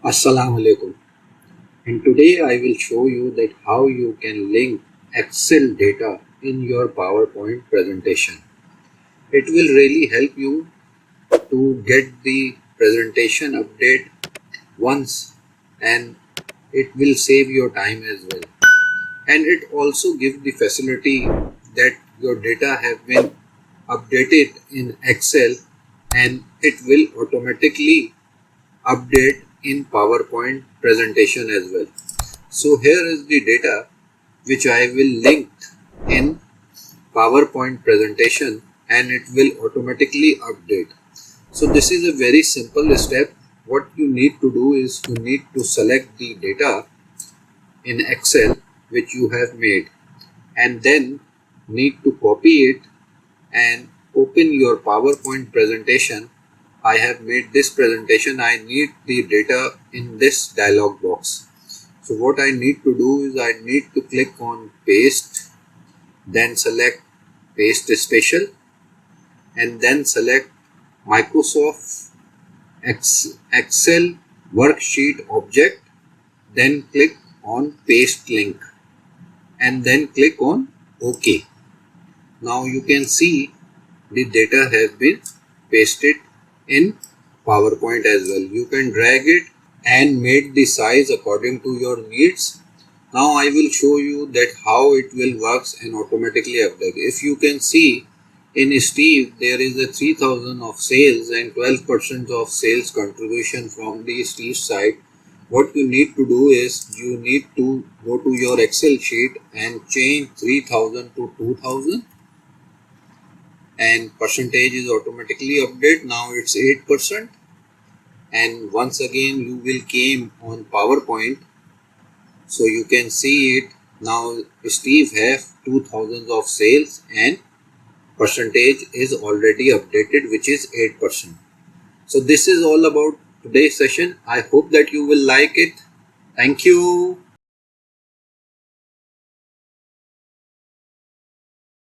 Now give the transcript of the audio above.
Assalamu alaikum, and today I will show you that how you can link Excel data in your PowerPoint presentation. It will really help you to get the presentation update once, and it will save your time as well. And it also gives the facility that your data have been updated in Excel and it will automatically update in PowerPoint presentation as well. So here is the data which I will link in PowerPoint presentation and it will automatically update. So this is a very simple step. What you need to do is you need to select the data in Excel which you have made and then need to copy it and open your PowerPoint presentation. I have made this presentation. I need the data in this dialog box. So what I need to do is I need to click on paste, then select paste special and then select Microsoft Excel worksheet object, then click on paste link and then click on OK. Now you can see the data has been pasted in PowerPoint as well. You can drag it and make the size according to your needs. Now I will show you that how it will works and automatically update. If you can see in Steve there is a 3000 of sales and 12% of sales contribution from the Steve side. What you need to do is you need to go to your Excel sheet and change 3000 to 2000 and percentage is automatically update. Now it's 8%. And once again you will came on PowerPoint, so you can see it now. Steve have 2000 of sales and percentage is already updated, which is 8%. So this is all about today's session. I hope that you will like it. Thank you.